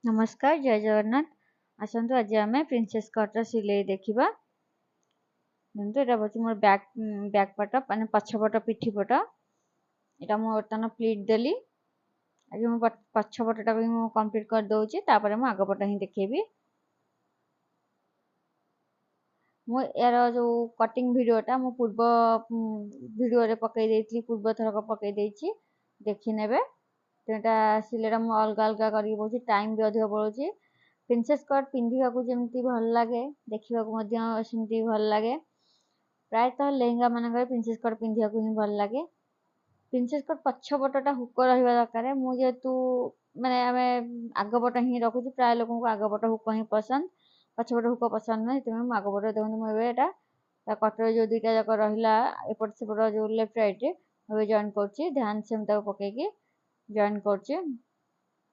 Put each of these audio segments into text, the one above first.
नमस्कार जय जगन्नाथ आसतु आज आम प्रिंसेस कटर सिलाई देखा यहाँ मोर बैक पट मान पछपट पिठी पट यहाँ मुझे बर्तमान प्लीट देली आज मो पछपटा को कंप्लीट कर दूसरी मुझे आगपट ही देखेबी मु यार जो कटिंग वीडियोटा मु पूर्व वीडियो पकई देती पूर्व थरक पकई देती देखी ने तेटा सिलेटा मु अलग अलग कर टाइम भी अधिक पड़ोची प्रिंसेस कट पिंधा जमी भल लगे देखा सेमती भल लगे प्रायतः लेहेंगा मानक प्रिंसेस कट पिंधा ही भल लगे प्रिंसेस कट पछपटा हुक रहा दरकार मुझेतु माने आम आगपट ही रखुची प्राय लोक आगपट हुक ही पसंद पछपट हुक पसंद ना से आगपट देखते मुझे कटर जो दुईटा जाक रहा एपट सेपट जो लेफ्ट रईट जॉइन कर ध्यान से पकईकी जॉइन कर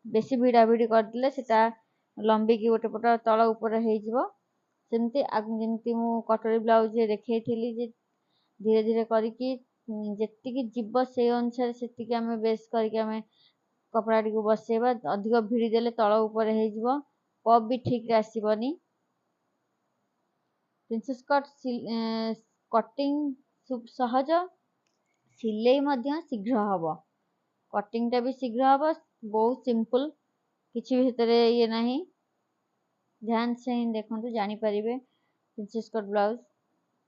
बेसी भिड़ा भिड़ी करदे से लंबिकी गोटे पट तल उपर होमती जमी मु कटोरी ब्लाउज देखी धीरे धीरे करके जीव से अनुसार से आम बेस करके कपड़ा टी बसेबा अधिक भिड़ी देले तल उपर हो पफ भी ठीक आसबनी प्रिंसेस कट कटिंग सहज सिलाई शीघ्र हम कटिंगटा भी शीघ्र हम बहुत सिंपल किसी भी भितर ये ना ध्यान से ही देखते जानीपर प्रिंसेस कट ब्लाउज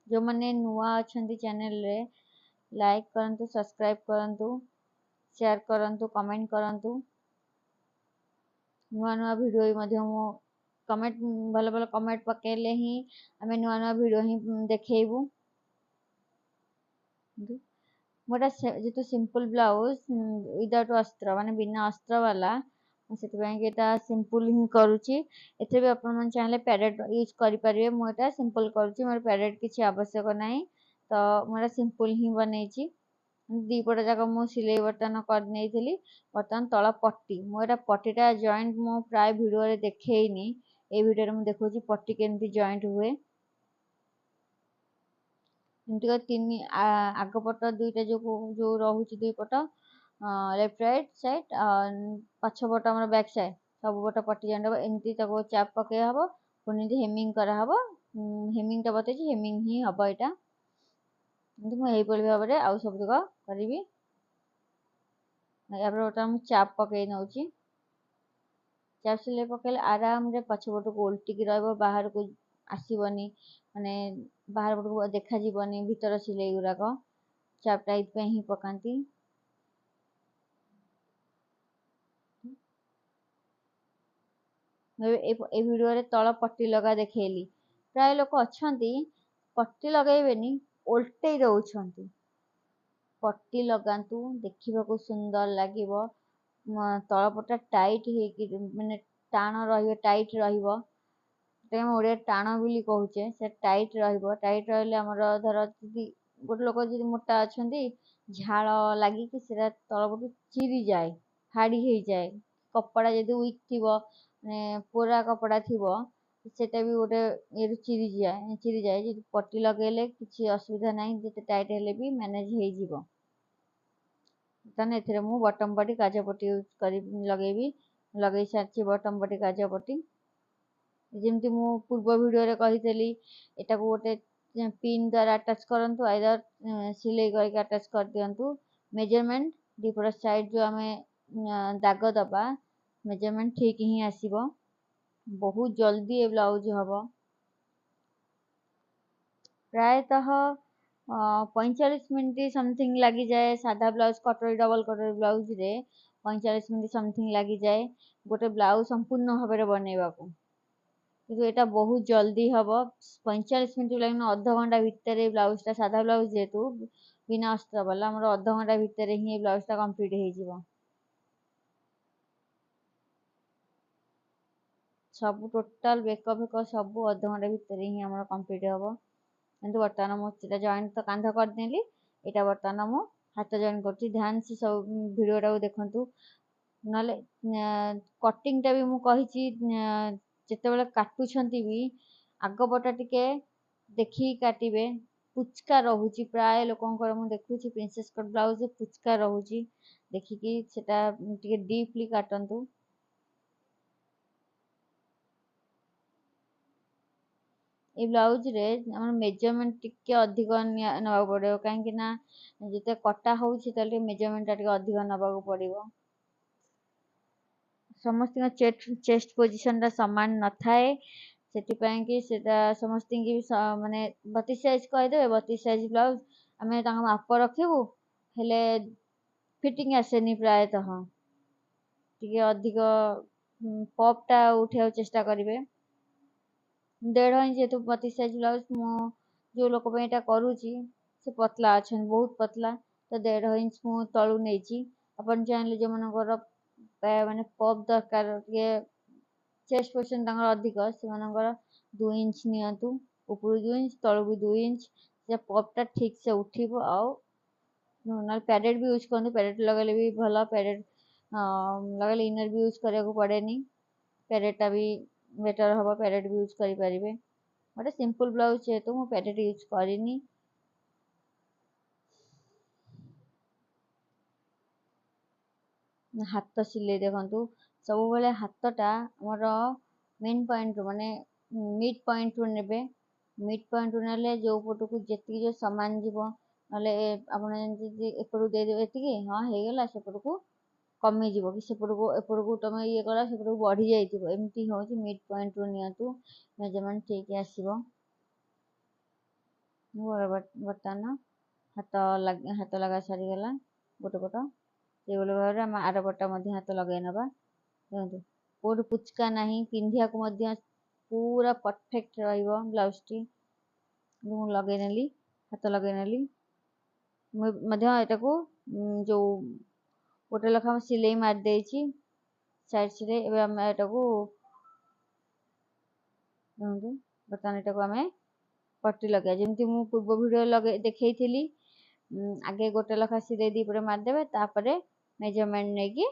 जो मैंने नुआ अच्छा चैनल रे लाइक करंतु सब्सक्राइब करंतु शेयर करंतु कमेंट करंतु नुआ नुआ वीडियो कमेंट भल भल कमेंट पकेले ही आम नुआ नुआ वीडियो ही देखेबू मोटा जो सिंपल ब्लाउज विदाउट अस्त्र माने बिना अस्त्र वाला से सिंपल ही करुच्ची एथे भी अपन चाहे पैडेड यूज करें मुझे सिंपल करुच्ची मोर पैडेड किसी आवश्यक ना तो मोटा सिंपल ही बनई दीपट जाक मु सिलाई बर्तमान कर बर्तमान तल पट्टी मुझे पट्टीटा जॉइंट मु प्राय वीडियो देखनी ये वीडियो मुझे देखा पट्टी केमती जॉइंट हुए तीन आगपट दुईटा जो रोचे दुई पट लेफ्ट राइट साइड पछपट आम बैक साइड सब पट पट्टी जॉइंट हम एमती चाप पकई हम पुणी हेमिंग कराब हेमिंगटा बतई हेमिंग ही हम यहाँ मुझे भाव में आउ सबुक करी बर्तमान चाप पकई नौ चाप सिलाई पकड़े आराम से पछपट को उल्टिकी बाहर को आसबनी माने बाहर पट को देखा भीतर सिलाई गुराक चापटा ये ही पकाती वीडियो तल पट्टी लगा देखली प्राय लोक अच्छा पट्टी लगेबेनी उल्टे दौरान पट्टी लगातु देखा सुंदर लगे तलपटा टाइट माने टाण टाइट ओडिया टाण बोली कहूचे से टाइट टाइट रहा धर गोटे लोक जी मोटा अच्छा झाड़ लगी तलपटू चिरी जाए फाड़ी हो जाए कपड़ा जब वीक थी पोरा कपड़ा थी सेटा भी गोटे ये चिरी जाए पट्टी लगेले किसी असुविधा ना जिते टाइट हेले भी मैनेज हो ए मु बटम पट्टी काजपट्टी यूज कर लगे सारी बटम पट्टी काजपट्टी जमती मु पूर्व वीडियो कही एटा को गोटे पिन द्वारा अटैच करंतु आइदर सिलाई करके अटैच कर दियंतु मेजरमेंट दीपट साइड जो आम दाग दबा मेजरमेंट ठीक ही आसीबो बहुत जल्दी ये ब्लाउज हम प्रायतः 45 मिनट समथिंग लगी जाए साधा ब्लाउज कटोरी डबल कटोरी ब्लाउज रे 45 मिनट समथिंग लगी जाए गोटे ब्लाउज संपूर्ण भाव में बनइबा को किंतु एटा बहुत जल्दी हम 45 मिनट लगे अध घंटा भितर ब्लाउजटा साधा ब्लाउज जेहेतु बिना अस्त्र वाला अध घंटा भितर ही ब्लाउजटा कंप्लीट हो सब टोटाल बेक फेक सब अध घंटा भितर ही कंप्लीट हम किंतु बर्तमान मुझे जॉइंट तो कांध करदेली यहाँ बर्तमान मु हाथ जॉइन कर ध्यान से सब वीडियोटा देखु ना कटिंगटा भी मुझे जिते काटुंट भी आगपटा टिके देखी काटे पुचका रोचे प्राय लोकंर मुझे देखुची प्रिंसेस कट ब्लाउज पुचका रोचे देखिकी डीपली काटतु ଏ ବ୍ଲାଉଜ୍ରେ ଆମର ମେଜରମେଣ୍ଟ ଟିକେ ଅଧିକ ନେବାକୁ ପଡ଼ିବ, କାହିଁକି ନା ଯେତେ କଟା ହେଉଛି ତାହେଲେ ଟିକେ ମେଜରମେଣ୍ଟଟା ଟିକେ ଅଧିକ ନେବାକୁ ପଡ଼ିବ। ସମସ୍ତଙ୍କ ଚେଷ୍ଟ ପୋଜିସନଟା ସମାନ ନଥାଏ, ସେଥିପାଇଁକି ସେଟା ସମସ୍ତଙ୍କୁ ବି ମାନେ 32 ସାଇଜ୍ କହିଦେବେ, 32 ସାଇଜ୍ ବ୍ଲାଉଜ୍ ଆମେ ତାଙ୍କ ମାପ ରଖିବୁ, ହେଲେ ଫିଟିଂ ଆସେନି ପ୍ରାୟତଃ। ଟିକେ ଅଧିକ ପପ୍ଟା ଉଠାଇବାକୁ ଚେଷ୍ଟା କରିବେ। 1.5 ଇଞ୍ଚ ଯେହେତୁ 32 ସାଇଜ୍ ବ୍ଲାଉଜ୍, ମୁଁ ଯେଉଁ ଲୋକ ପାଇଁ ଏଇଟା କରୁଛି ସେ ପତଲା ଅଛନ୍ତି, ବହୁତ ପତଲା, ତ 1.5 ଇଞ୍ଚ ମୁଁ ତଳୁ ନେଇଛି। ଆପଣ ଚାହିଁଲେ ଯେଉଁମାନଙ୍କର ମାନେ ପପ୍ ଦରକାର, ଟିକେ ଚେଷ୍ଟ ପୋର୍ସନ୍ ତାଙ୍କର ଅଧିକ, ସେମାନଙ୍କର 2 ଇଞ୍ଚ ନିଅନ୍ତୁ, ଉପରୁ 2 ଇଞ୍ଚ ତଳକୁ 2 ଇଞ୍ଚ, ସେ ପପ୍ଟା ଠିକ୍ସେ ଉଠିବ। ଆଉ ନହେଲେ ପ୍ୟାଡେଡ୍ ବି ୟୁଜ୍ କରନ୍ତୁ, ପ୍ୟାଡେଡ୍ ଲଗାଇଲେ ବି ଭଲ। ପ୍ୟାଡେଡ୍ ଲଗାଇଲେ ଇନର୍ ବି ୟୁଜ୍ କରିବାକୁ ପଡ଼େନି, ପ୍ୟାଡେଡ୍ଟା ବି ବେଟର୍ ହେବ, ପ୍ୟାଡେଡ୍ ବି ୟୁଜ୍ କରିପାରିବେ। ଗୋଟେ ସିମ୍ପଲ୍ ବ୍ଲାଉଜ୍ ଯେହେତୁ ମୁଁ ପ୍ୟାଡେଡ୍ ୟୁଜ୍ କରିନି। ହାତ ସିଲେଇ ଦେଖନ୍ତୁ, ସବୁବେଳେ ହାତଟା ଆମର ମେନ୍ ପଏଣ୍ଟରୁ ମାନେ ମିଡ୍ ପଏଣ୍ଟରୁ ନେବେ। ମିଡ୍ ପଏଣ୍ଟରୁ ନେଲେ ଯେଉଁ ପଟକୁ ଯେତିକି ଯେଉଁ ସମାନ ଯିବ, ନହେଲେ ଆପଣ ଯେମିତି ଏପଟକୁ ଦେଇଦେବେ ଏତିକି, ହଁ ହେଇଗଲା, ସେପଟକୁ କମିଯିବ, କି ସେପଟକୁ ଏପଟକୁ ତୁମେ ଇଏ କଲା ସେପଟକୁ ବଢ଼ି ଯାଇଥିବ, ଏମିତି ହେଉଛି। ମିଡ୍ ପଏଣ୍ଟରୁ ନିଅନ୍ତୁ, ମେଜରମେଣ୍ଟ ଠିକ୍ ଆସିବ। ବର୍ତ୍ତମାନ ହାତ ଲଗା ସରିଗଲା ଗୋଟେ ପଟ, ସେଇଭଳି ଭାବରେ ଆମେ ଆର ପଟ ମଧ୍ୟ ହାତ ଲଗାଇ ନେବା। ଦେଖନ୍ତୁ କେଉଁଠି ପୁଚକା ନାହିଁ, ପିନ୍ଧିବାକୁ ମଧ୍ୟ ପୁରା ପରଫେକ୍ଟ ରହିବ ବ୍ଲାଉଜ୍ଟି। ମୁଁ ଲଗାଇ ନେଲି, ହାତ ଲଗାଇ ନେଲି। ମୁଁ ମଧ୍ୟ ଏଟାକୁ ଯେଉଁ ଗୋଟେ ଲେଖା ସିଲେଇ ମାରିଦେଇଛି ସାଇଡ଼୍ ସିଲେଇ। ଏବେ ଆମେ ଏଟାକୁ ଦେଖନ୍ତୁ, ବର୍ତ୍ତମାନ ଏଟାକୁ ଆମେ ପଟି ଲଗାଇବା, ଯେମିତି ମୁଁ ପୂର୍ବ ଭିଡ଼ିଓ ଦେଖେଇଥିଲି। ଆଗେ ଗୋଟେ ଲେଖା ସିଲେଇ 2 ପଟେ ମାରିଦେବେ, ତାପରେ ମେଜରମେଣ୍ଟ ନେଇକି